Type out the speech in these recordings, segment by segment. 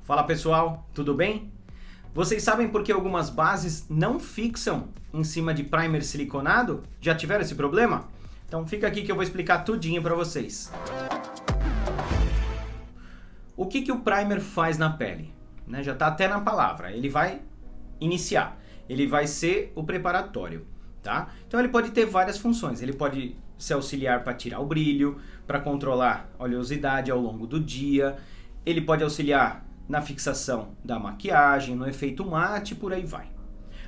Fala pessoal, tudo bem? Vocês sabem por que algumas bases não fixam em cima de primer siliconado? Já tiveram esse problema? Então fica aqui que eu vou explicar tudinho para vocês. O que o primer faz na pele? Já está até na palavra, ele vai iniciar, ele vai ser o preparatório. Tá? Então ele pode ter várias funções, ele pode se auxiliar para tirar o brilho, para controlar a oleosidade ao longo do dia, ele pode auxiliar na fixação da maquiagem, no efeito mate, por aí vai.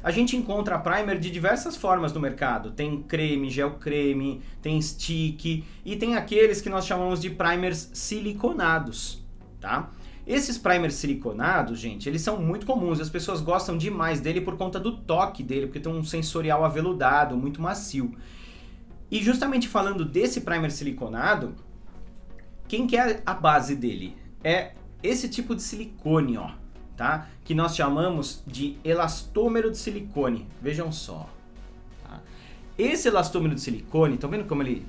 A gente encontra primer de diversas formas no mercado, tem creme, gel creme, tem stick e tem aqueles que nós chamamos de primers siliconados, tá? Esses primers siliconados, gente, eles são muito comuns e as pessoas gostam demais dele por conta do toque dele, porque tem um sensorial aveludado, muito macio. E justamente falando desse primer siliconado, quem que é a base dele? É esse tipo de silicone, ó, tá? Que nós chamamos de elastômero de silicone. Vejam só. Tá? Esse elastômero de silicone, estão vendo como ele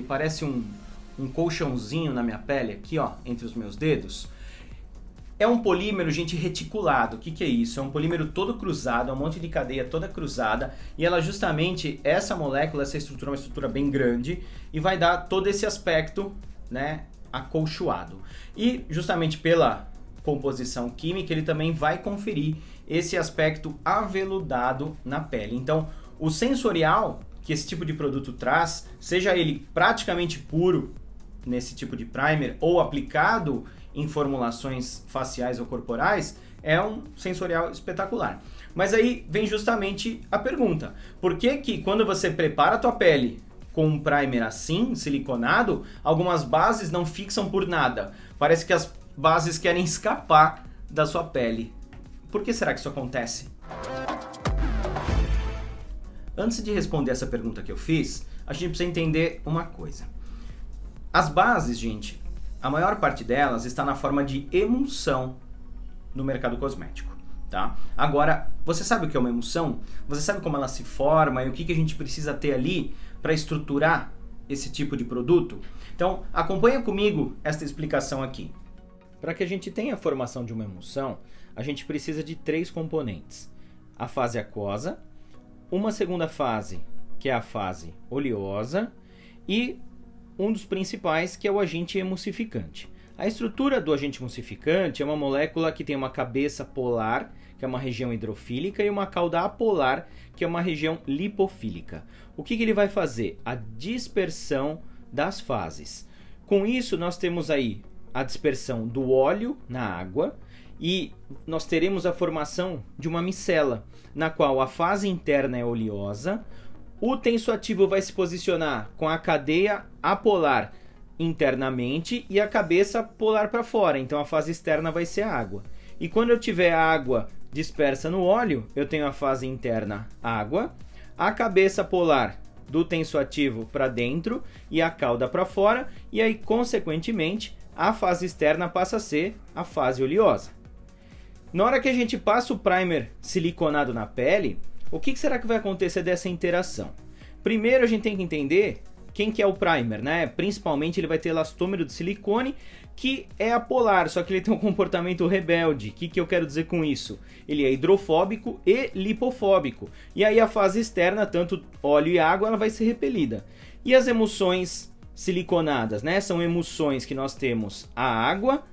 parece um colchãozinho na minha pele aqui, ó, entre os meus dedos? É um polímero, gente, reticulado. O que é isso? É um polímero todo cruzado, é um monte de cadeia toda cruzada. E ela justamente, essa molécula, essa estrutura é uma estrutura bem grande e vai dar todo esse aspecto, né, acolchoado. E justamente pela composição química, ele também vai conferir esse aspecto aveludado na pele. Então, o sensorial que esse tipo de produto traz, seja ele praticamente puro nesse tipo de primer ou aplicado em formulações faciais ou corporais, é um sensorial espetacular. Mas aí vem justamente a pergunta: por que quando você prepara a tua pele com um primer assim, siliconado, algumas bases não fixam por nada? Parece que as bases querem escapar da sua pele. Por que será que isso acontece? Antes de responder essa pergunta que eu fiz, a gente precisa entender uma coisa. As bases, gente, a maior parte delas está na forma de emulsão no mercado cosmético, tá? Agora, você sabe o que é uma emulsão? Você sabe como ela se forma e o que a gente precisa ter ali para estruturar esse tipo de produto? Então, acompanha comigo esta explicação aqui. Para que a gente tenha a formação de uma emulsão, a gente precisa de 3 componentes. A fase aquosa, uma segunda fase, que é a fase oleosa, e um dos principais, que é o agente emulsificante. A estrutura do agente emulsificante é uma molécula que tem uma cabeça polar, que é uma região hidrofílica, e uma cauda apolar, que é uma região lipofílica. O que ele vai fazer? A dispersão das fases. Com isso, nós temos aí a dispersão do óleo na água e nós teremos a formação de uma micela, na qual a fase interna é oleosa. O tensoativo vai se posicionar com a cadeia apolar internamente e a cabeça polar para fora, então a fase externa vai ser a água. E quando eu tiver a água dispersa no óleo, eu tenho a fase interna água, a cabeça polar do tensoativo para dentro e a cauda para fora, e aí consequentemente a fase externa passa a ser a fase oleosa. Na hora que a gente passa o primer siliconado na pele, o que será que vai acontecer dessa interação? Primeiro a gente tem que entender quem que é o primer, né? Principalmente ele vai ter elastômero de silicone, que é apolar, só que ele tem um comportamento rebelde. O que eu quero dizer com isso? Ele é hidrofóbico e lipofóbico. E aí a fase externa, tanto óleo e água, ela vai ser repelida. E as emulsões siliconadas, né? São emulsões que nós temos a água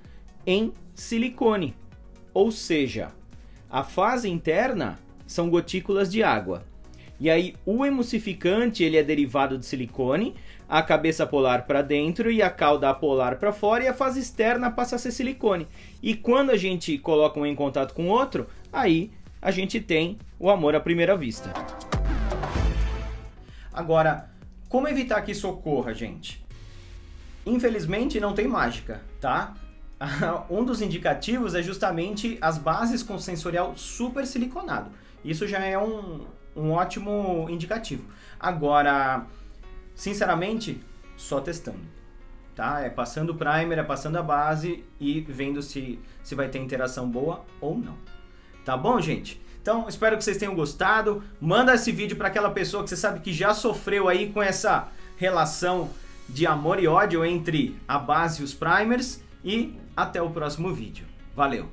em silicone. Ou seja, a fase interna são gotículas de água. E aí o emulsificante ele é derivado de silicone, a cabeça polar para dentro e a cauda apolar para fora, e a fase externa passa a ser silicone. E quando a gente coloca um em contato com o outro, aí a gente tem o amor à primeira vista. Agora, como evitar que isso ocorra, gente? Infelizmente não tem mágica, tá? Um dos indicativos é justamente as bases com sensorial super siliconado. Isso já é um ótimo indicativo. Agora, sinceramente, só testando, tá? É passando o primer, é passando a base e vendo se vai ter interação boa ou não. Tá bom, gente? Então, espero que vocês tenham gostado. Manda esse vídeo para aquela pessoa que você sabe que já sofreu aí com essa relação de amor e ódio entre a base e os primers. E até o próximo vídeo. Valeu!